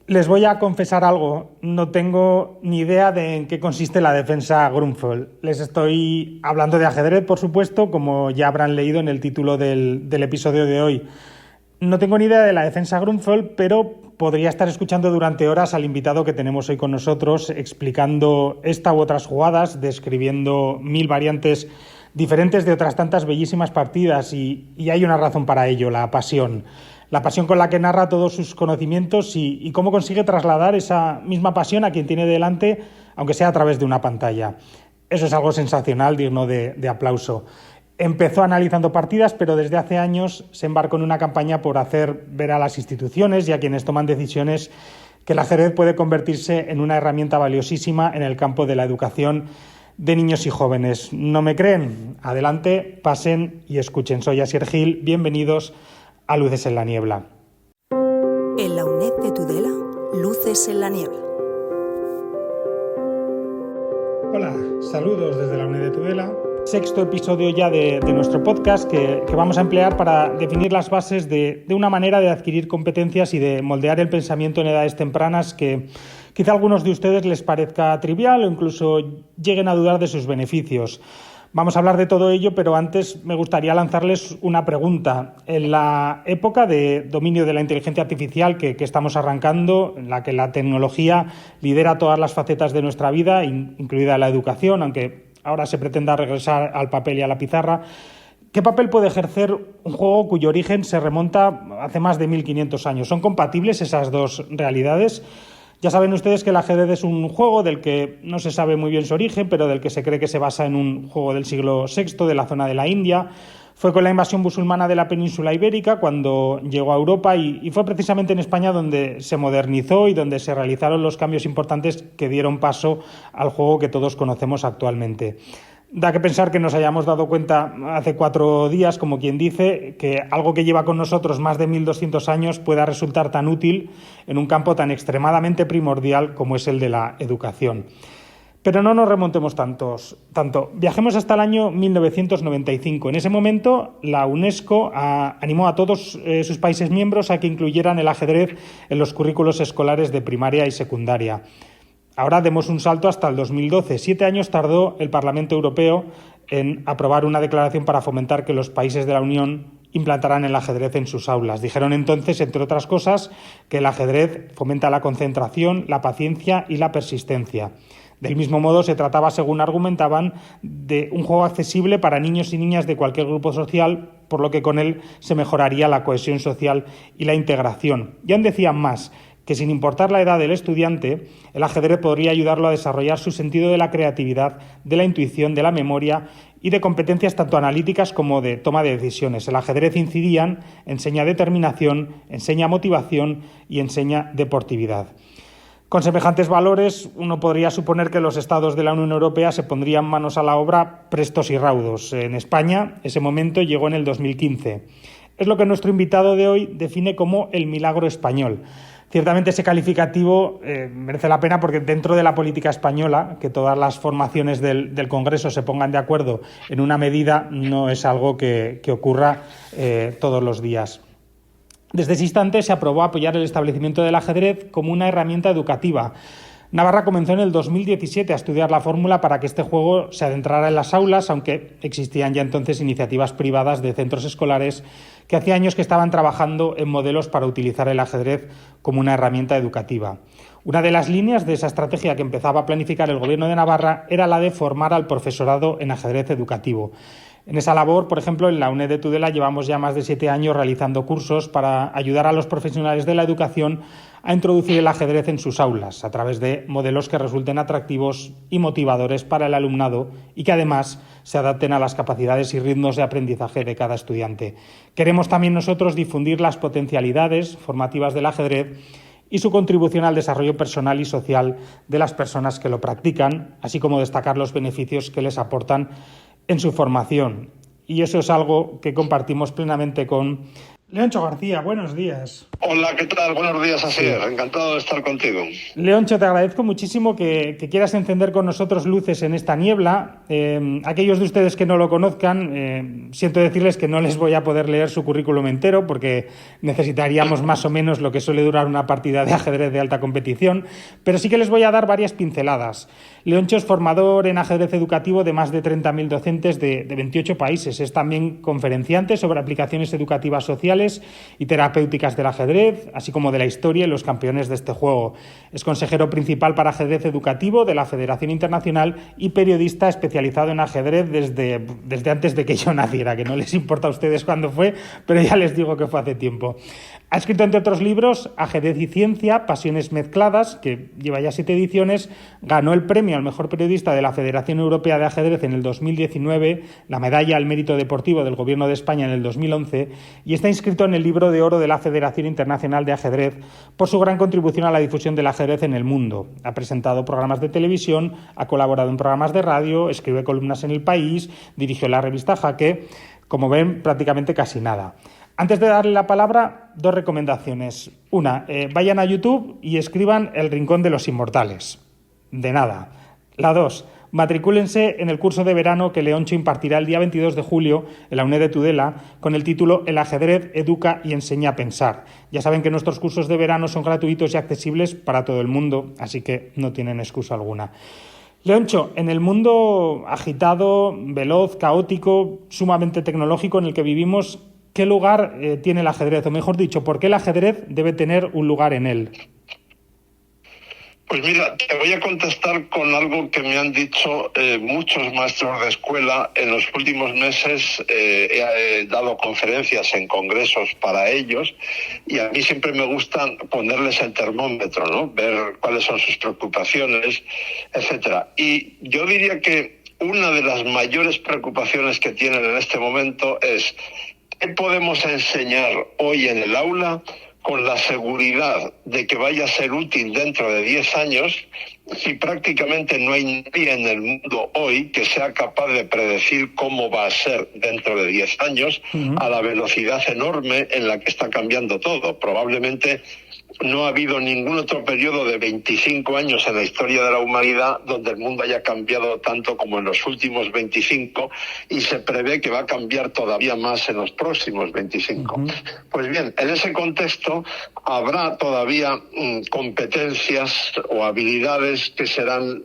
Les voy a confesar algo, no tengo ni idea de en qué consiste la defensa Grunfeld. Les estoy hablando de ajedrez, por supuesto, como ya habrán leído en el título del episodio de hoy. No tengo ni idea de la defensa Grunfeld, pero podría estar escuchando durante horas al invitado que tenemos hoy con nosotros, explicando esta u otras jugadas, describiendo 1000 variantes diferentes de otras tantas bellísimas partidas, y hay una razón para ello, la pasión. La pasión con la que narra todos sus conocimientos y cómo consigue trasladar esa misma pasión a quien tiene delante, aunque sea a través de una pantalla. Eso es algo sensacional, digno de aplauso. Empezó analizando partidas, pero desde hace años se embarcó en una campaña por hacer ver a las instituciones y a quienes toman decisiones que el ajedrez puede convertirse en una herramienta valiosísima en el campo de la educación de niños y jóvenes. ¿No me creen? Adelante, pasen y escuchen. Soy Asier Gil, bienvenidos a Luces en la Niebla. En la UNED de Tudela, Luces en la Niebla. Hola, saludos desde la UNED de Tudela. Sexto episodio ya de nuestro podcast que vamos a emplear para definir las bases de una manera de adquirir competencias y de moldear el pensamiento en edades tempranas que quizá a algunos de ustedes les parezca trivial o incluso lleguen a dudar de sus beneficios. Vamos a hablar de todo ello, pero antes me gustaría lanzarles una pregunta. En la época de dominio de la inteligencia artificial que estamos arrancando, en la que la tecnología lidera todas las facetas de nuestra vida, incluida la educación, aunque ahora se pretenda regresar al papel y a la pizarra, ¿qué papel puede ejercer un juego cuyo origen se remonta hace más de 1500 años? ¿Son compatibles esas dos realidades? Ya saben ustedes que el ajedrez es un juego del que no se sabe muy bien su origen, pero del que se cree que se basa en un juego del siglo VI de la zona de la India. Fue con la invasión musulmana de la península ibérica cuando llegó a Europa y fue precisamente en España donde se modernizó y donde se realizaron los cambios importantes que dieron paso al juego que todos conocemos actualmente. Da que pensar que nos hayamos dado cuenta hace 4 días, como quien dice, que algo que lleva con nosotros más de 1200 años pueda resultar tan útil en un campo tan extremadamente primordial como es el de la educación. Pero no nos remontemos tanto. Viajemos hasta el año 1995. En ese momento, la UNESCO animó a todos sus países miembros a que incluyeran el ajedrez en los currículos escolares de primaria y secundaria. Ahora demos un salto hasta el 2012. 7 años tardó el Parlamento Europeo en aprobar una declaración para fomentar que los países de la Unión implantaran el ajedrez en sus aulas. Dijeron entonces, entre otras cosas, que el ajedrez fomenta la concentración, la paciencia y la persistencia. Del mismo modo, se trataba, según argumentaban, de un juego accesible para niños y niñas de cualquier grupo social, por lo que con él se mejoraría la cohesión social y la integración. Y aún decían más, que sin importar la edad del estudiante, el ajedrez podría ayudarlo a desarrollar su sentido de la creatividad, de la intuición, de la memoria y de competencias tanto analíticas como de toma de decisiones. El ajedrez, incidían, enseña determinación, enseña motivación y enseña deportividad. Con semejantes valores, uno podría suponer que los estados de la Unión Europea se pondrían manos a la obra prestos y raudos. En España, ese momento llegó en el 2015. Es lo que nuestro invitado de hoy define como el milagro español. Ciertamente ese calificativo merece la pena porque dentro de la política española, que todas las formaciones del Congreso se pongan de acuerdo en una medida no es algo que ocurra todos los días. Desde ese instante se aprobó apoyar el establecimiento del ajedrez como una herramienta educativa. Navarra comenzó en el 2017 a estudiar la fórmula para que este juego se adentrara en las aulas, aunque existían ya entonces iniciativas privadas de centros escolares que hacía años que estaban trabajando en modelos para utilizar el ajedrez como una herramienta educativa. Una de las líneas de esa estrategia que empezaba a planificar el Gobierno de Navarra era la de formar al profesorado en ajedrez educativo. En esa labor, por ejemplo, en la UNED de Tudela llevamos ya más de 7 años realizando cursos para ayudar a los profesionales de la educación a introducir el ajedrez en sus aulas a través de modelos que resulten atractivos y motivadores para el alumnado y que además se adapten a las capacidades y ritmos de aprendizaje de cada estudiante. Queremos también nosotros difundir las potencialidades formativas del ajedrez y su contribución al desarrollo personal y social de las personas que lo practican, así como destacar los beneficios que les aportan en su formación. Y eso es algo que compartimos plenamente con Leoncho García, buenos días. Hola, ¿qué tal? Buenos días, Asier. Sí. Encantado de estar contigo. Leoncho, te agradezco muchísimo que quieras encender con nosotros luces en esta niebla. Aquellos de ustedes que no lo conozcan, siento decirles que no les voy a poder leer su currículum entero porque necesitaríamos más o menos lo que suele durar una partida de ajedrez de alta competición, pero sí que les voy a dar varias pinceladas. Leoncho es formador en ajedrez educativo de más de 30.000 docentes de 28 países. Es también conferenciante sobre aplicaciones educativas sociales y terapéuticas del ajedrez, así como de la historia y los campeones de este juego. Es consejero principal para ajedrez educativo de la Federación Internacional y periodista especializado en ajedrez desde antes de que yo naciera, que no les importa a ustedes cuándo fue, pero ya les digo que fue hace tiempo. Ha escrito, entre otros libros, Ajedrez y Ciencia, Pasiones Mezcladas, que lleva ya 7 ediciones, ganó el premio al mejor periodista de la Federación Europea de Ajedrez en el 2019, la medalla al mérito deportivo del Gobierno de España en el 2011 y está inscrito en el libro de oro de la Federación Internacional de Ajedrez por su gran contribución a la difusión del ajedrez en el mundo. Ha presentado programas de televisión, ha colaborado en programas de radio, escribe columnas en El País, dirigió la revista Jaque. Como ven, prácticamente casi nada. Antes de darle la palabra, 2 recomendaciones. Una, vayan a YouTube y escriban El Rincón de los Inmortales. De nada. La 2, matricúlense en el curso de verano que Leoncho impartirá el día 22 de julio en la UNED de Tudela con el título El ajedrez educa y enseña a pensar. Ya saben que nuestros cursos de verano son gratuitos y accesibles para todo el mundo, así que no tienen excusa alguna. Leoncho, en el mundo agitado, veloz, caótico, sumamente tecnológico en el que vivimos, ¿qué lugar tiene el ajedrez? O mejor dicho, ¿por qué el ajedrez debe tener un lugar en él? Pues mira, te voy a contestar con algo que me han dicho muchos maestros de escuela. En los últimos meses he dado conferencias en congresos para ellos y a mí siempre me gusta ponerles el termómetro, ¿no? Ver cuáles son sus preocupaciones, etcétera. Y yo diría que una de las mayores preocupaciones que tienen en este momento es ¿qué podemos enseñar hoy en el aula con la seguridad de que vaya a ser útil dentro de 10 años si prácticamente no hay nadie en el mundo hoy que sea capaz de predecir cómo va a ser dentro de 10 años a la velocidad enorme en la que está cambiando todo? Probablemente no ha habido ningún otro periodo de 25 años en la historia de la humanidad donde el mundo haya cambiado tanto como en los últimos 25 y se prevé que va a cambiar todavía más en los próximos 25. Pues bien, en ese contexto habrá todavía competencias o habilidades que serán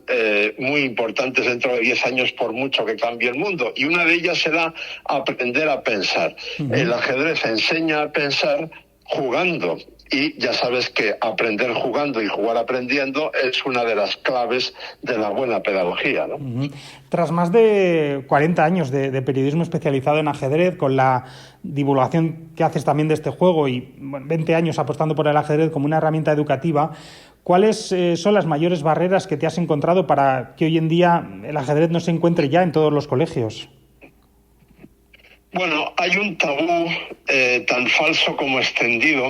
muy importantes dentro de 10 años por mucho que cambie el mundo y una de ellas será aprender a pensar. El ajedrez enseña a pensar jugando. Y ya sabes que aprender jugando y jugar aprendiendo es una de las claves de la buena pedagogía, ¿no? Tras más de 40 años de periodismo especializado en ajedrez, con la divulgación que haces también de este juego y 20 años apostando por el ajedrez como una herramienta educativa, ¿cuáles son las mayores barreras que te has encontrado para que hoy en día el ajedrez no se encuentre ya en todos los colegios? Bueno, hay un tabú tan falso como extendido.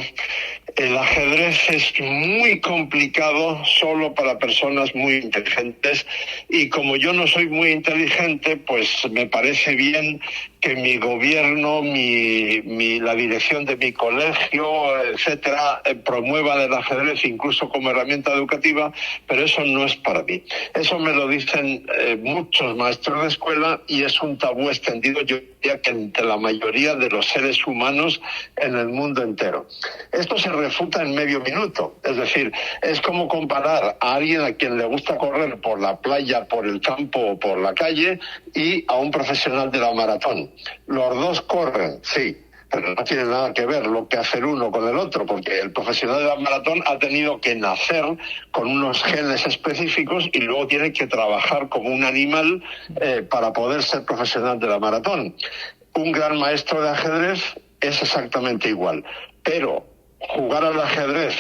El ajedrez es muy complicado solo para personas muy inteligentes y como yo no soy muy inteligente, pues me parece bien que mi gobierno, la dirección de mi colegio, etcétera, promuevan el ajedrez incluso como herramienta educativa, pero eso no es para mí. Eso me lo dicen muchos maestros de escuela y es un tabú extendido, yo diría que entre la mayoría de los seres humanos en el mundo entero. Esto se refuta en medio minuto, es decir, es como comparar a alguien a quien le gusta correr por la playa, por el campo o por la calle y a un profesional de la maratón. Los dos corren, sí, pero no tiene nada que ver lo que hace el uno con el otro, porque el profesional de la maratón ha tenido que nacer con unos genes específicos y luego tiene que trabajar como un animal para poder ser profesional de la maratón. Un gran maestro de ajedrez es exactamente igual, pero jugar al ajedrez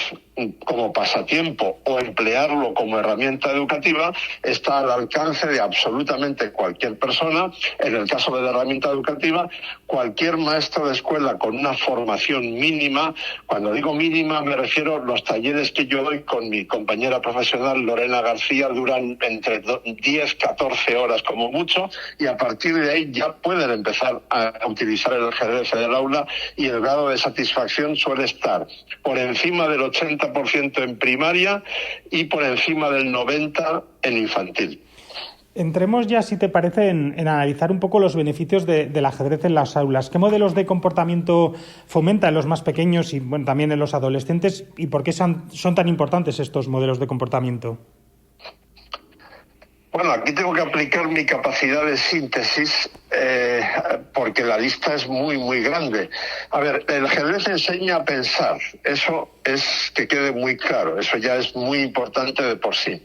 como pasatiempo o emplearlo como herramienta educativa está al alcance de absolutamente cualquier persona. En el caso de la herramienta educativa, cualquier maestro de escuela con una formación mínima, cuando digo mínima me refiero a los talleres que yo doy con mi compañera profesional Lorena García, duran entre 10, 14 horas como mucho, y a partir de ahí ya pueden empezar a utilizar el ajedrez en el aula, y el grado de satisfacción suele estar por encima del 80% en primaria y por encima del 90% en infantil. Entremos ya, si te parece, en analizar un poco los beneficios del ajedrez en las aulas. ¿Qué modelos de comportamiento fomenta en los más pequeños y bueno, también en los adolescentes? ¿Y por qué son tan importantes estos modelos de comportamiento? Bueno, aquí tengo que aplicar mi capacidad de síntesis porque la lista es muy, muy grande. A ver, el ajedrez enseña a pensar. Eso es que quede muy claro. Eso ya es muy importante de por sí.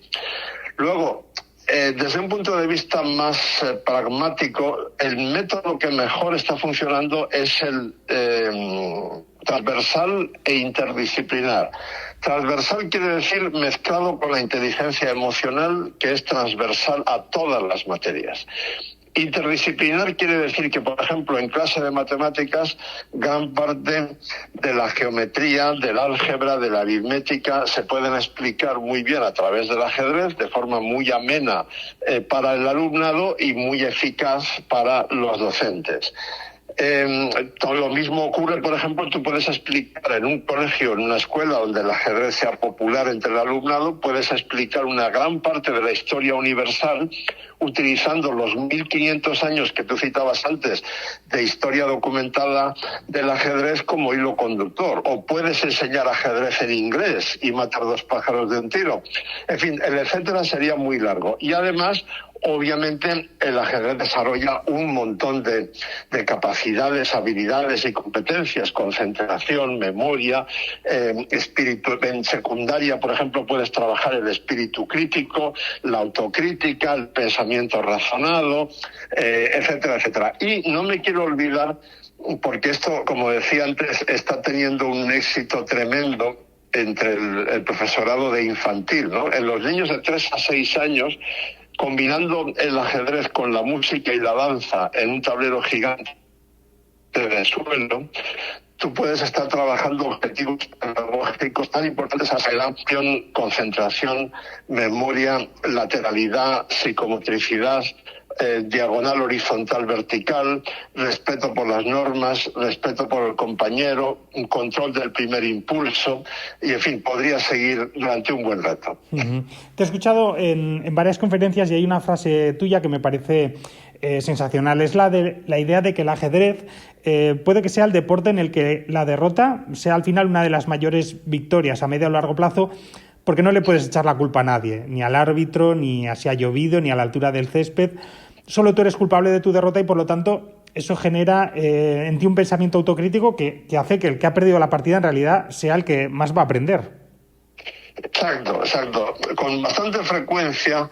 Luego, desde un punto de vista más pragmático, el método que mejor está funcionando es el transversal e interdisciplinar. Transversal quiere decir mezclado con la inteligencia emocional, que es transversal a todas las materias. Interdisciplinar quiere decir que, por ejemplo, en clase de matemáticas, gran parte de la geometría, del álgebra, de la aritmética, se pueden explicar muy bien a través del ajedrez, de forma muy amena para el alumnado y muy eficaz para los docentes. Lo mismo ocurre, por ejemplo, tú puedes explicar en un colegio, en una escuela donde el ajedrez sea popular entre el alumnado, puedes explicar una gran parte de la historia universal utilizando los 1500 años que tú citabas antes de historia documentada del ajedrez como hilo conductor. O puedes enseñar ajedrez en inglés y matar dos pájaros de un tiro. En fin, el etcétera sería muy largo. Y además, obviamente, el ajedrez desarrolla un montón de capacidades, habilidades y competencias, concentración, memoria, espíritu. En secundaria, por ejemplo, puedes trabajar el espíritu crítico, la autocrítica, el pensamiento razonado, etcétera, etcétera. Y no me quiero olvidar, porque esto, como decía antes, está teniendo un éxito tremendo entre el profesorado de infantil, ¿no? En los niños de 3 a 6 años, combinando el ajedrez con la música y la danza en un tablero gigante de suelo, tú puedes estar trabajando objetivos pedagógicos tan importantes como atención, concentración, memoria, lateralidad, psicomotricidad, diagonal, horizontal, vertical, respeto por las normas, respeto por el compañero, un control del primer impulso y, en fin, podría seguir durante un buen rato. Uh-huh. Te he escuchado en varias conferencias y hay una frase tuya que me parece sensacional. Es la idea de que el ajedrez puede que sea el deporte en el que la derrota sea al final una de las mayores victorias a medio o largo plazo, porque no le puedes echar la culpa a nadie, ni al árbitro, ni a si ha llovido, ni a la altura del césped. Solo tú eres culpable de tu derrota y, por lo tanto, eso genera en ti un pensamiento autocrítico que hace que el que ha perdido la partida en realidad sea el que más va a aprender. Exacto. Con bastante frecuencia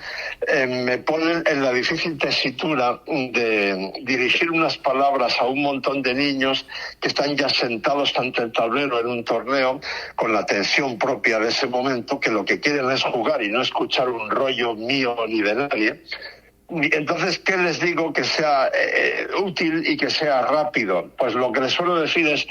me ponen en la difícil tesitura de dirigir unas palabras a un montón de niños que están ya sentados ante el tablero en un torneo con la tensión propia de ese momento, que lo que quieren es jugar y no escuchar un rollo mío ni de nadie. Entonces, ¿qué les digo que sea útil y que sea rápido? Pues lo que les suelo decir es: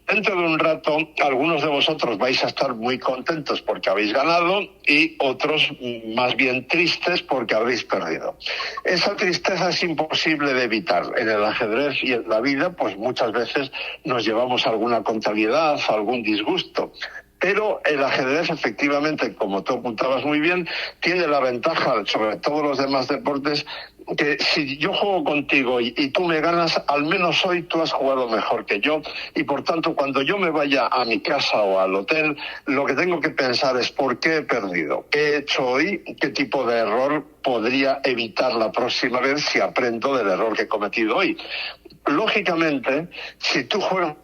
dentro de un rato, algunos de vosotros vais a estar muy contentos porque habéis ganado y otros más bien tristes porque habéis perdido. Esa tristeza es imposible de evitar. En el ajedrez y en la vida, pues muchas veces nos llevamos alguna contrariedad, algún disgusto. Pero el ajedrez, efectivamente, como tú apuntabas muy bien, tiene la ventaja sobre todos los demás deportes que si yo juego contigo y tú me ganas, al menos hoy tú has jugado mejor que yo, y por tanto cuando yo me vaya a mi casa o al hotel, lo que tengo que pensar es ¿por qué he perdido? ¿Qué he hecho hoy? ¿Qué tipo de error podría evitar la próxima vez si aprendo del error que he cometido hoy? Lógicamente, si tú juegas,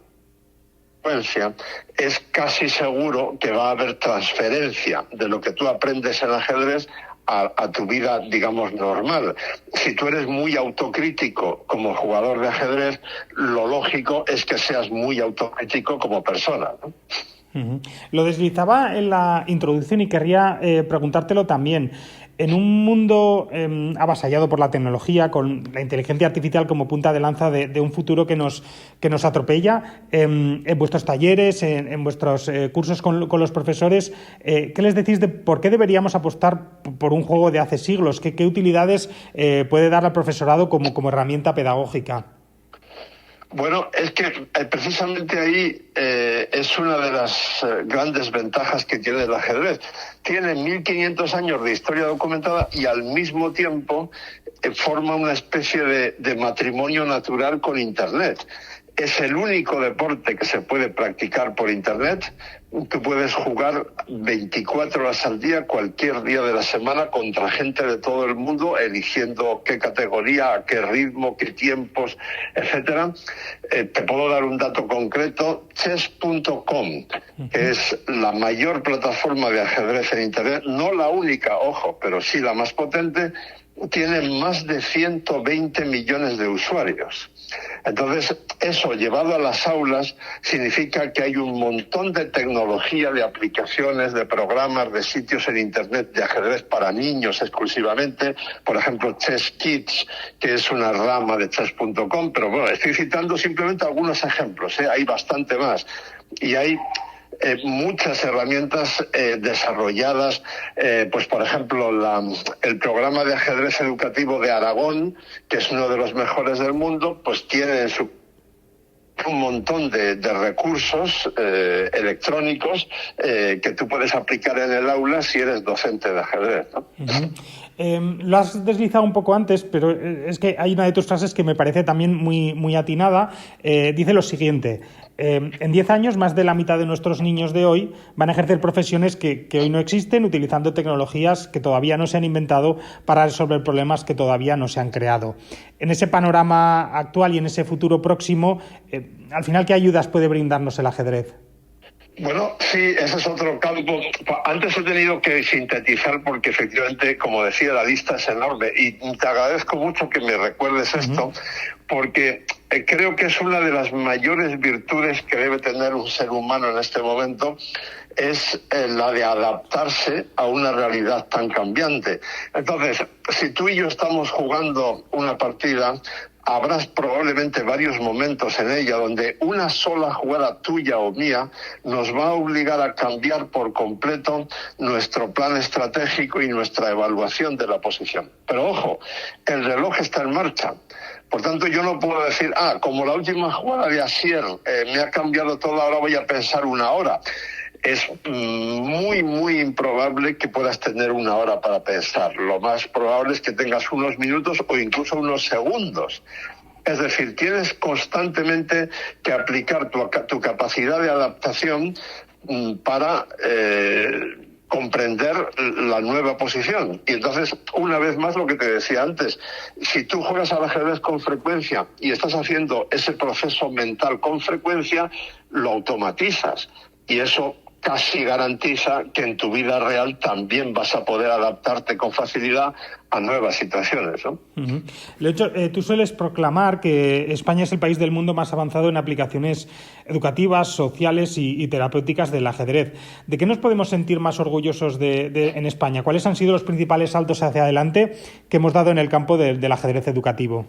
es casi seguro que va a haber transferencia de lo que tú aprendes en ajedrez a tu vida, digamos, normal. Si tú eres muy autocrítico como jugador de ajedrez, lo lógico es que seas muy autocrítico como persona, ¿no? Uh-huh. Lo deslizaba en la introducción y querría preguntártelo también. En un mundo avasallado por la tecnología, con la inteligencia artificial como punta de lanza de un futuro que nos atropella, en vuestros talleres, en vuestros cursos con los profesores, ¿qué les decís de por qué deberíamos apostar por un juego de hace siglos? ¿Qué utilidades puede dar al profesorado como herramienta pedagógica? Bueno, es que precisamente ahí es una de las grandes ventajas que tiene el ajedrez. Tiene 1500 años de historia documentada y al mismo tiempo forma una especie de matrimonio natural con Internet. Es el único deporte que se puede practicar por Internet. Tú puedes jugar 24 horas al día, cualquier día de la semana, contra gente de todo el mundo, eligiendo qué categoría, a qué ritmo, qué tiempos, etcétera. Te puedo dar un dato concreto. Chess.com, que es la mayor plataforma de ajedrez en Internet, no la única, ojo, pero sí la más potente, tiene más de 120 millones de usuarios. Entonces, eso llevado a las aulas significa que hay un montón de tecnología, de aplicaciones, de programas, de sitios en Internet de ajedrez para niños exclusivamente. Por ejemplo, Chess Kids, que es una rama de chess.com. Pero bueno, estoy citando simplemente algunos ejemplos, hay bastante más. Y hay muchas herramientas desarrolladas, pues por ejemplo el programa de ajedrez educativo de Aragón, que es uno de los mejores del mundo, pues tiene en su un montón de recursos electrónicos que tú puedes aplicar en el aula si eres docente de ajedrez, ¿no? Uh-huh. Lo has deslizado un poco antes, pero es que hay una de tus frases que me parece también muy atinada. Dice lo siguiente: en 10 años más de la mitad de nuestros niños de hoy van a ejercer profesiones que hoy no existen, utilizando tecnologías que todavía no se han inventado para resolver problemas que todavía no se han creado. En ese panorama actual y en ese futuro próximo, al final, ¿qué ayudas puede brindarnos el ajedrez? Bueno, sí, ese es otro campo. Antes he tenido que sintetizar porque efectivamente, como decía, la lista es enorme y te agradezco mucho que me recuerdes esto, porque creo que es una de las mayores virtudes que debe tener un ser humano en este momento, es la de adaptarse a una realidad tan cambiante. Entonces, si tú y yo estamos jugando una partida, habrás probablemente varios momentos en ella donde una sola jugada tuya o mía nos va a obligar a cambiar por completo nuestro plan estratégico y nuestra evaluación de la posición. Pero ojo, el reloj está en marcha. Por tanto, yo no puedo decir, como la última jugada de Asier me ha cambiado todo, ahora voy a pensar una hora. Es muy improbable que puedas tener una hora para pensar. Lo más probable es que tengas unos minutos o incluso unos segundos. Es decir, tienes constantemente que aplicar tu capacidad de adaptación para comprender la nueva posición. Y entonces, una vez más, lo que te decía antes, si tú juegas al ajedrez con frecuencia y estás haciendo ese proceso mental con frecuencia, lo automatizas. Y eso casi garantiza que en tu vida real también vas a poder adaptarte con facilidad a nuevas situaciones, ¿no? Uh-huh. De hecho, tú sueles proclamar que España es el país del mundo más avanzado en aplicaciones educativas, sociales y terapéuticas del ajedrez. ¿De qué nos podemos sentir más orgullosos en España? ¿Cuáles han sido los principales saltos hacia adelante que hemos dado en el campo del ajedrez educativo?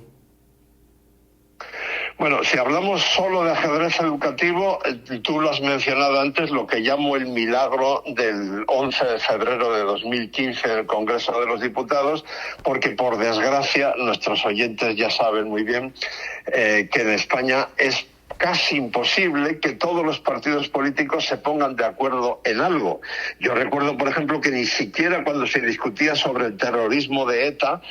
Bueno, si hablamos solo de ajedrez educativo, tú lo has mencionado antes, lo que llamo el milagro del 11 de febrero de 2015 en el Congreso de los Diputados, porque por desgracia nuestros oyentes ya saben muy bien que en España es casi imposible que todos los partidos políticos se pongan de acuerdo en algo. Yo recuerdo, por ejemplo, que ni siquiera cuando se discutía sobre el terrorismo de ETA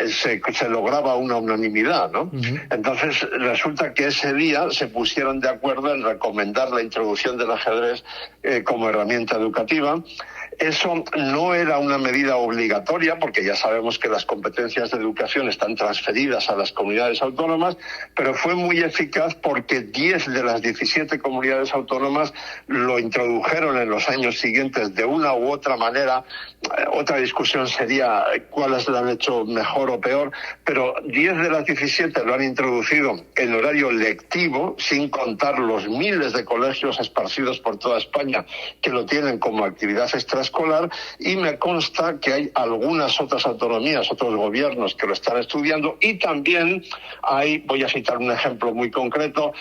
se lograba una unanimidad, ¿no? Uh-huh. Entonces, resulta que ese día se pusieron de acuerdo en recomendar la introducción del ajedrez como herramienta educativa. Eso no era una medida obligatoria, porque ya sabemos que las competencias de educación están transferidas a las comunidades autónomas, pero fue muy eficaz porque 10 de las 17 comunidades autónomas lo introdujeron en los años siguientes de una u otra manera. Otra discusión sería cuáles lo han hecho mejor o peor, pero 10 de las 17 lo han introducido en horario lectivo, sin contar los miles de colegios esparcidos por toda España que lo tienen como actividad extraescolar, y me consta que hay algunas otras autonomías, otros gobiernos que lo están estudiando, y también hay, voy a citar un ejemplo muy concreto,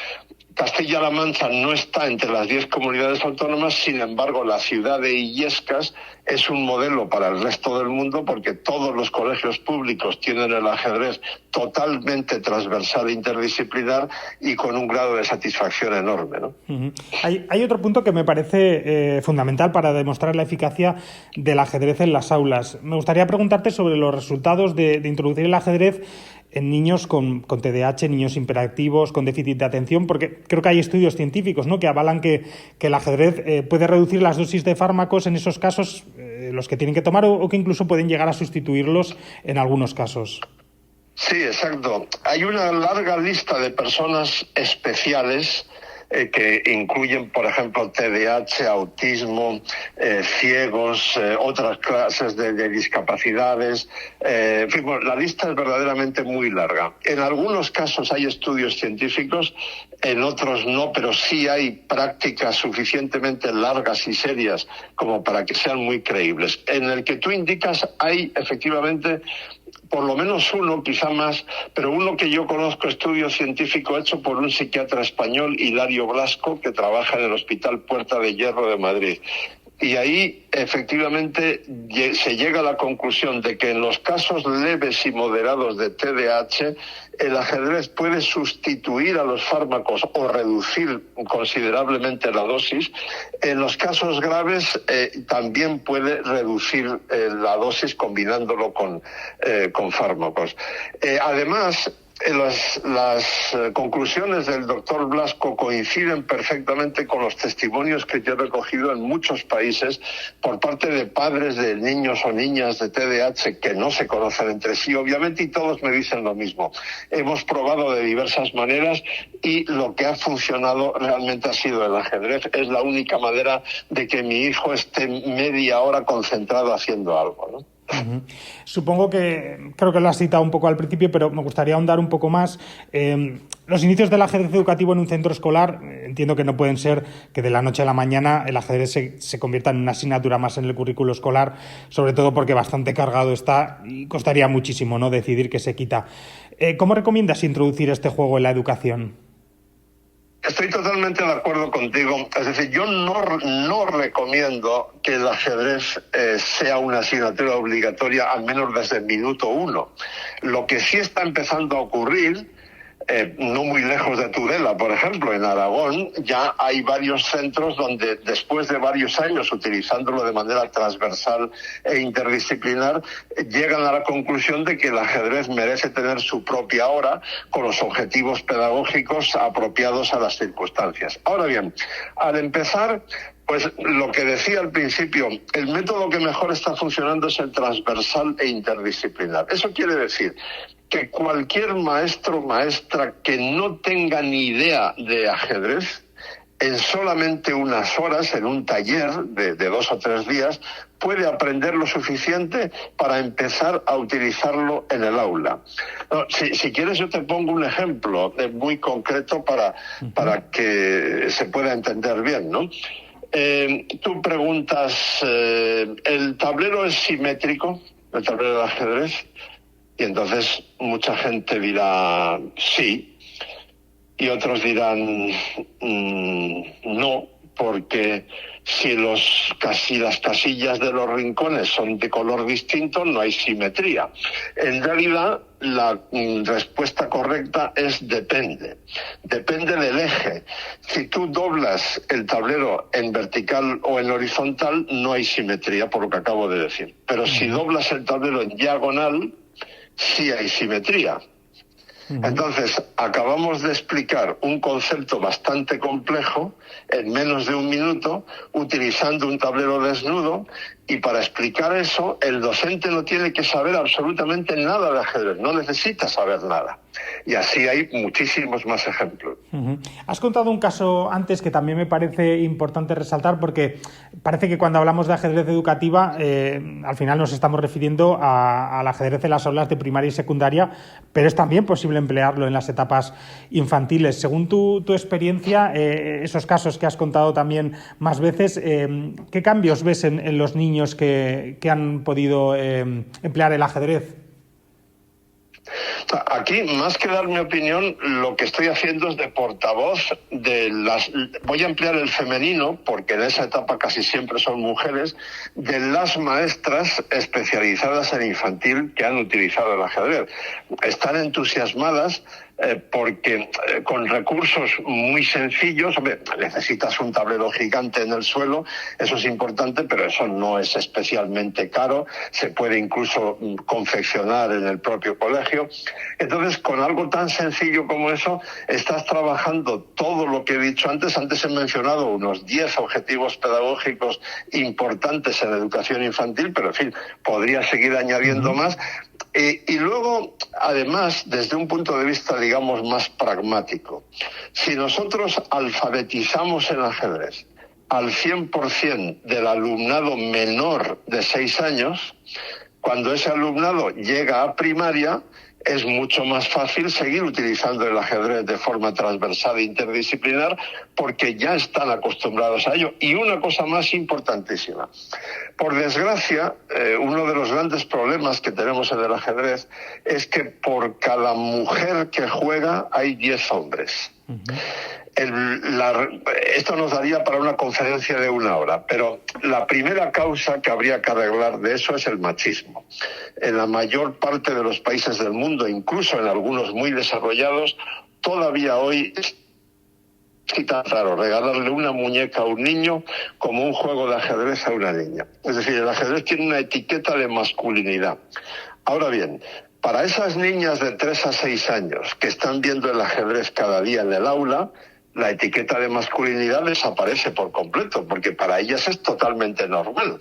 Castilla-La Mancha no está entre las 10 comunidades autónomas, sin embargo, la ciudad de Illescas es un modelo para el resto del mundo porque todos los colegios públicos tienen el ajedrez totalmente transversal e interdisciplinar y con un grado de satisfacción enorme, ¿no? Uh-huh. Hay otro punto que me parece fundamental para demostrar la eficacia del ajedrez en las aulas. Me gustaría preguntarte sobre los resultados de introducir el ajedrez en niños con TDAH, niños hiperactivos, con déficit de atención, porque creo que hay estudios científicos, ¿no?, que avalan que el ajedrez puede reducir las dosis de fármacos en esos casos, los que tienen que tomar, o que incluso pueden llegar a sustituirlos en algunos casos. Sí, exacto. Hay una larga lista de personas especiales que incluyen, por ejemplo, TDAH, autismo, ciegos, otras clases de discapacidades. En fin, bueno, la lista es verdaderamente muy larga. En algunos casos hay estudios científicos, en otros no, pero sí hay prácticas suficientemente largas y serias como para que sean muy creíbles. En el que tú indicas hay efectivamente por lo menos uno, quizá más, pero uno que yo conozco, estudio científico hecho por un psiquiatra español, Hilario Blasco, que trabaja en el Hospital Puerta de Hierro de Madrid. Y ahí, efectivamente, se llega a la conclusión de que en los casos leves y moderados de TDAH, el ajedrez puede sustituir a los fármacos o reducir considerablemente la dosis. En los casos graves también puede reducir la dosis combinándolo con fármacos. Además, las conclusiones del doctor Blasco coinciden perfectamente con los testimonios que yo he recogido en muchos países por parte de padres de niños o niñas de TDAH que no se conocen entre sí, obviamente, y todos me dicen lo mismo. Hemos probado de diversas maneras y lo que ha funcionado realmente ha sido el ajedrez. Es la única manera de que mi hijo esté media hora concentrado haciendo algo, ¿no? Uh-huh. Supongo que, creo que lo has citado un poco al principio, pero me gustaría ahondar un poco más. Los inicios del ajedrez educativo en un centro escolar, entiendo que no pueden ser que de la noche a la mañana el ajedrez se convierta en una asignatura más en el currículo escolar, sobre todo porque bastante cargado está y costaría muchísimo, ¿no?, decidir que se quita. ¿Cómo recomiendas introducir este juego en la educación? Estoy totalmente de acuerdo contigo. Es decir, yo no recomiendo que el ajedrez sea una asignatura obligatoria, al menos desde el minuto 1. Lo que sí está empezando a ocurrir, no muy lejos de Tudela, por ejemplo, en Aragón, ya hay varios centros donde después de varios años utilizándolo de manera transversal e interdisciplinar, llegan a la conclusión de que el ajedrez merece tener su propia hora con los objetivos pedagógicos apropiados a las circunstancias. Ahora bien, al empezar, pues lo que decía al principio, el método que mejor está funcionando es el transversal e interdisciplinar. Eso quiere decir que cualquier maestro o maestra que no tenga ni idea de ajedrez, en solamente unas horas, en un taller de 2 o 3 días, puede aprender lo suficiente para empezar a utilizarlo en el aula. No, si quieres, yo te pongo un ejemplo muy concreto para que se pueda entender bien, ¿no? Tú preguntas, ¿el tablero es simétrico, el tablero de ajedrez? Y entonces mucha gente dirá sí, y otros dirán no, porque si las casillas de los rincones son de color distinto, no hay simetría. En realidad, la respuesta correcta es depende. Depende del eje. Si tú doblas el tablero en vertical o en horizontal, no hay simetría, por lo que acabo de decir. Pero si doblas el tablero en diagonal, sí hay simetría. Entonces, acabamos de explicar un concepto bastante complejo en menos de un minuto, utilizando un tablero desnudo Y para explicar eso, el docente no tiene que saber absolutamente nada de ajedrez, no necesita saber nada. Y así hay muchísimos más ejemplos. Uh-huh. Has contado un caso antes que también me parece importante resaltar, porque parece que cuando hablamos de ajedrez educativa, al final nos estamos refiriendo al ajedrez en las aulas de primaria y secundaria, pero es también posible emplearlo en las etapas infantiles. Según tu experiencia, esos casos que has contado también más veces, ¿qué cambios ves en los niños que han podido emplear el ajedrez? Aquí, más que dar mi opinión, lo que estoy haciendo es de portavoz de las... Voy a emplear el femenino, porque en esa etapa casi siempre son mujeres, de las maestras especializadas en infantil que han utilizado el ajedrez. Están entusiasmadas porque con recursos muy sencillos, hombre, necesitas un tablero gigante en el suelo, eso es importante, pero eso no es especialmente caro, se puede incluso confeccionar en el propio colegio. Entonces, con algo tan sencillo como eso, estás trabajando todo lo que he dicho antes. Antes he mencionado unos 10 objetivos pedagógicos importantes en la educación infantil, pero en fin, podría seguir añadiendo más. Y luego, además, desde un punto de vista, digamos, más pragmático, si nosotros alfabetizamos el ajedrez al 100% del alumnado menor de 6 años, cuando ese alumnado llega a primaria, es mucho más fácil seguir utilizando el ajedrez de forma transversal e interdisciplinar porque ya están acostumbrados a ello. Y una cosa más importantísima. Por desgracia, uno de los grandes problemas que tenemos en el ajedrez es que por cada mujer que juega hay 10 hombres. Uh-huh. Esto nos daría para una conferencia de 1 hora, pero la primera causa que habría que arreglar de eso es el machismo. En la mayor parte de los países del mundo, incluso en algunos muy desarrollados, todavía hoy es tan raro regalarle una muñeca a un niño como un juego de ajedrez a una niña. Es decir, el ajedrez tiene una etiqueta de masculinidad. Ahora bien, para esas niñas de 3 a 6 años que están viendo el ajedrez cada día en el aula, la etiqueta de masculinidad desaparece por completo, porque para ellas es totalmente normal.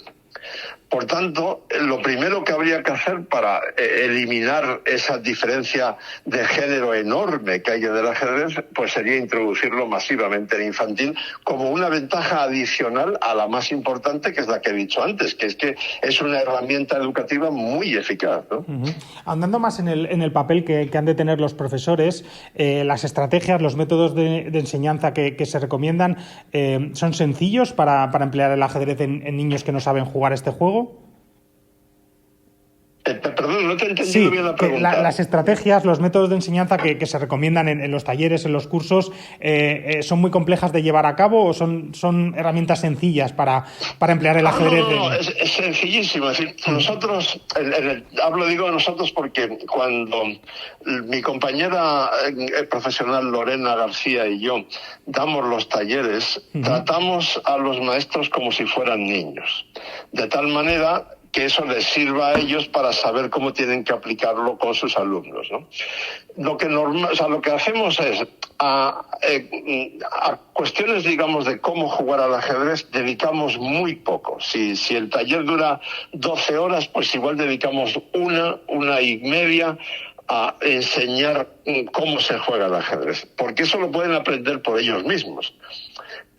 Por tanto, lo primero que habría que hacer para eliminar esa diferencia de género enorme que hay en el ajedrez, pues sería introducirlo masivamente en infantil como una ventaja adicional a la más importante, que es la que he dicho antes, que es una herramienta educativa muy eficaz, ¿no? Uh-huh. Andando más en el papel que han de tener los profesores, las estrategias, los métodos de enseñanza que se recomiendan, ¿son sencillos para emplear el ajedrez en niños que no saben jugar este juego? Perdón, no te he entendido bien la pregunta. Las estrategias, los métodos de enseñanza que se recomiendan en los talleres, en los cursos, ¿son muy complejas de llevar a cabo o son herramientas sencillas para emplear el ajedrez? No, es sencillísimo. Es decir, nosotros, digo nosotros porque cuando mi compañera profesional Lorena García y yo damos los talleres, tratamos a los maestros como si fueran niños. De tal manera que eso les sirva a ellos para saber cómo tienen que aplicarlo con sus alumnos, ¿no? Lo que hacemos es a cuestiones, digamos, de cómo jugar al ajedrez, dedicamos muy poco. Si el taller dura 12 horas, pues igual dedicamos una y media a enseñar cómo se juega el ajedrez, porque eso lo pueden aprender por ellos mismos.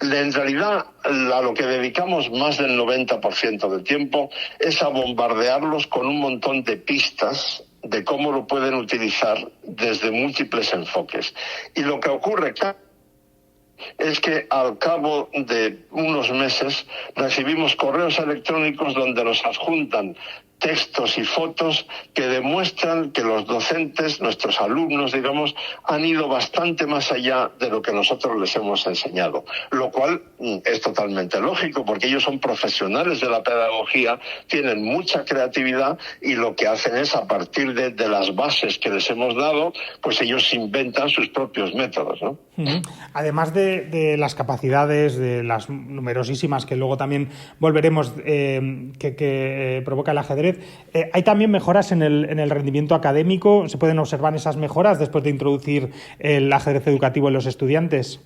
En realidad, a lo que dedicamos más del 90% del tiempo es a bombardearlos con un montón de pistas de cómo lo pueden utilizar desde múltiples enfoques. Y lo que ocurre es que al cabo de unos meses recibimos correos electrónicos donde nos adjuntan textos y fotos que demuestran que los docentes, nuestros alumnos, digamos, han ido bastante más allá de lo que nosotros les hemos enseñado, lo cual es totalmente lógico porque ellos son profesionales de la pedagogía, tienen mucha creatividad y lo que hacen es, a partir de las bases que les hemos dado, pues ellos inventan sus propios métodos, ¿no? Además de las capacidades, de las numerosísimas que luego también volveremos que provoca el ajedrez, hay también mejoras en el rendimiento académico. ¿Se pueden observar esas mejoras después de introducir el ajedrez educativo en los estudiantes?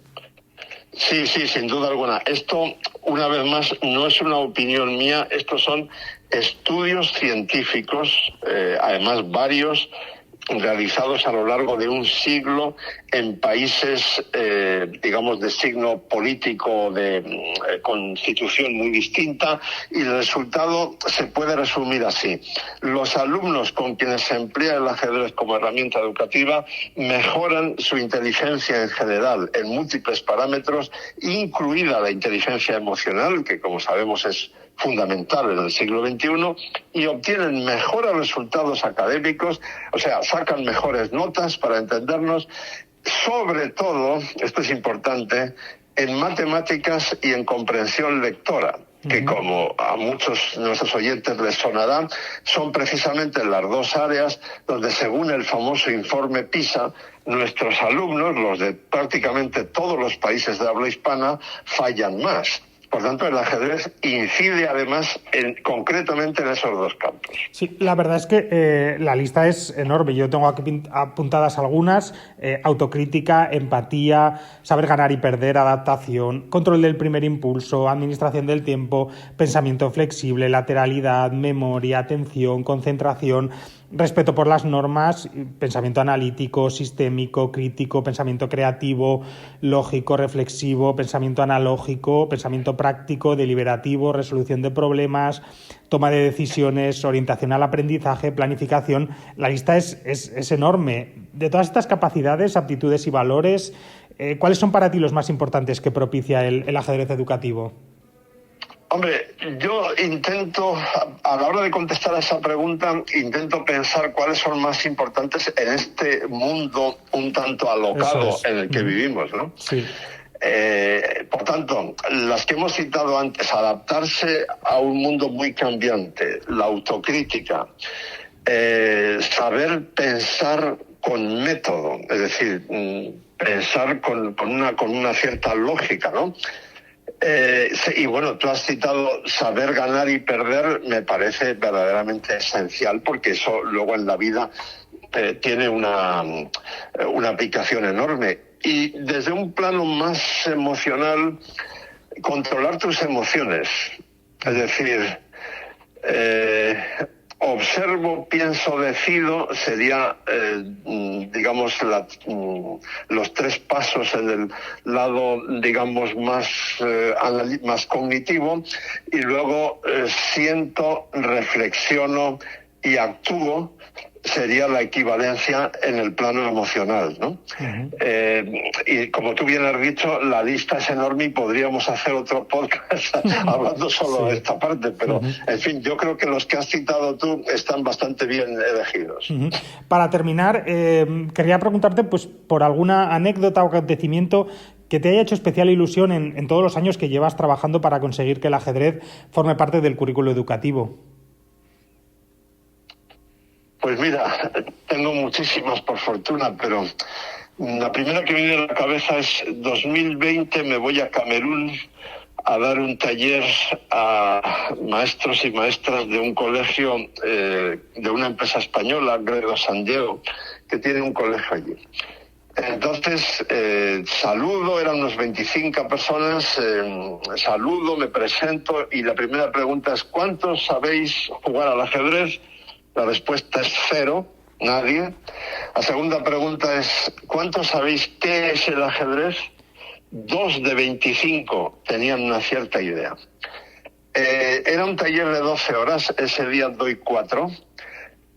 Sí, sin duda alguna. Esto, una vez más, no es una opinión mía, estos son estudios científicos, además varios, realizados a lo largo de un siglo en países, digamos, de signo político, de constitución muy distinta, y el resultado se puede resumir así. Los alumnos con quienes se emplea el ajedrez como herramienta educativa mejoran su inteligencia en general en múltiples parámetros, incluida la inteligencia emocional, que como sabemos es fundamental en el siglo XXI, y obtienen mejores resultados académicos, o sea, sacan mejores notas, para entendernos, sobre todo, esto es importante, en matemáticas y en comprensión lectora, que como a muchos de nuestros oyentes les sonará, son precisamente las dos áreas donde, según el famoso informe PISA, nuestros alumnos, los de prácticamente todos los países de habla hispana, fallan más. Por tanto, el ajedrez incide además concretamente en esos dos campos. Sí, la verdad es que la lista es enorme. Yo tengo aquí apuntadas algunas: autocrítica, empatía, saber ganar y perder, adaptación, control del primer impulso, administración del tiempo, pensamiento flexible, lateralidad, memoria, atención, concentración, respeto por las normas, pensamiento analítico, sistémico, crítico, pensamiento creativo, lógico, reflexivo, pensamiento analógico, pensamiento práctico, deliberativo, resolución de problemas, toma de decisiones, orientación al aprendizaje, planificación. La lista es enorme. De todas estas capacidades, aptitudes y valores, ¿cuáles son para ti los más importantes que propicia el ajedrez educativo? Hombre, yo intento, a la hora de contestar a esa pregunta, intento pensar cuáles son más importantes en este mundo un tanto alocado en el que vivimos, ¿no? Sí. Por tanto, las que hemos citado antes, adaptarse a un mundo muy cambiante, la autocrítica, saber pensar con método, es decir, pensar con una cierta lógica, ¿no? Y bueno, tú has citado saber ganar y perder, me parece verdaderamente esencial, porque eso luego en la vida tiene una aplicación enorme. Y desde un plano más emocional, controlar tus emociones, es decir, observo, pienso, decido, sería, digamos, los tres pasos en el lado, digamos, más cognitivo, y luego siento, reflexiono y actúo, sería la equivalencia en el plano emocional, ¿no? Y como tú bien has dicho, la lista es enorme y podríamos hacer otro podcast hablando solo de esta parte, pero en fin, yo creo que los que has citado tú están bastante bien elegidos. Para terminar, quería preguntarte pues por alguna anécdota o acontecimiento que te haya hecho especial ilusión en todos los años que llevas trabajando para conseguir que el ajedrez forme parte del currículo educativo. Pues mira, tengo muchísimas por fortuna, pero la primera que me viene a la cabeza es 2020, me voy a Camerún a dar un taller a maestros y maestras de un colegio, de una empresa española, Gredo San Diego, que tiene un colegio allí. Entonces, saludo, eran unos 25 personas, saludo, me presento, y la primera pregunta es: ¿cuántos sabéis jugar al ajedrez? La respuesta es 0, nadie. La segunda pregunta es: ¿cuántos sabéis qué es el ajedrez? 2 de 25 tenían una cierta idea. Era un taller de 12 horas, ese día doy 4,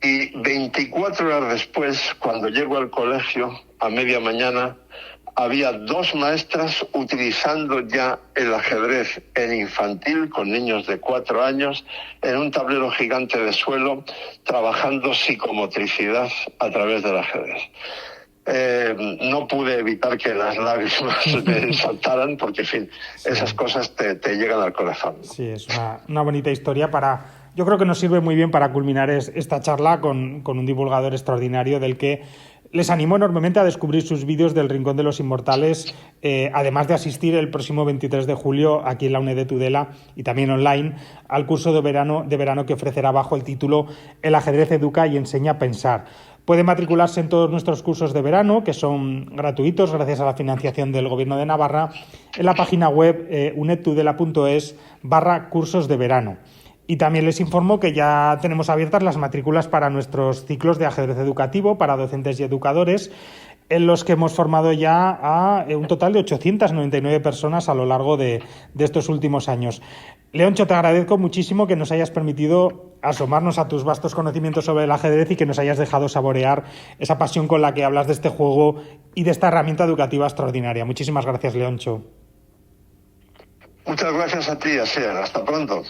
y 24 horas después, cuando llego al colegio, a media mañana, había 2 maestras utilizando ya el ajedrez en infantil con niños de 4 años en un tablero gigante de suelo, trabajando psicomotricidad a través del ajedrez. No pude evitar que las lágrimas me saltaran, porque, en fin, esas cosas te llegan al corazón. Sí, es una bonita historia para... Yo creo que nos sirve muy bien para culminar esta charla con un divulgador extraordinario del que Les animo enormemente a descubrir sus vídeos del Rincón de los Inmortales, además de asistir el próximo 23 de julio aquí en la UNED de Tudela y también online al curso de verano que ofrecerá bajo el título El ajedrez educa y enseña a pensar. Pueden matricularse en todos nuestros cursos de verano, que son gratuitos gracias a la financiación del Gobierno de Navarra, en la página web unedtudela.es/cursos de verano. Y también les informo que ya tenemos abiertas las matrículas para nuestros ciclos de ajedrez educativo para docentes y educadores, en los que hemos formado ya a un total de 899 personas a lo largo de estos últimos años. Leoncho, te agradezco muchísimo que nos hayas permitido asomarnos a tus vastos conocimientos sobre el ajedrez y que nos hayas dejado saborear esa pasión con la que hablas de este juego y de esta herramienta educativa extraordinaria. Muchísimas gracias, Leoncho. Muchas gracias a ti, Asier. Hasta pronto.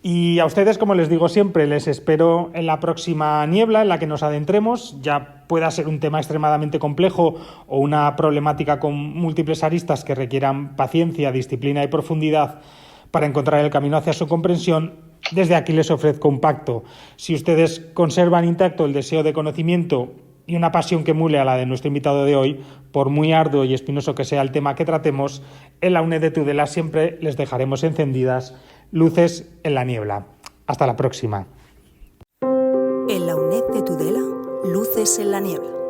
Y a ustedes, como les digo siempre, les espero en la próxima niebla en la que nos adentremos, ya pueda ser un tema extremadamente complejo o una problemática con múltiples aristas que requieran paciencia, disciplina y profundidad para encontrar el camino hacia su comprensión. Desde aquí les ofrezco un pacto. Si ustedes conservan intacto el deseo de conocimiento y una pasión que emule a la de nuestro invitado de hoy, por muy arduo y espinoso que sea el tema que tratemos, en la UNED de Tudela siempre les dejaremos encendidas luces en la niebla. Hasta la próxima. En la UNED de Tudela, luces en la niebla.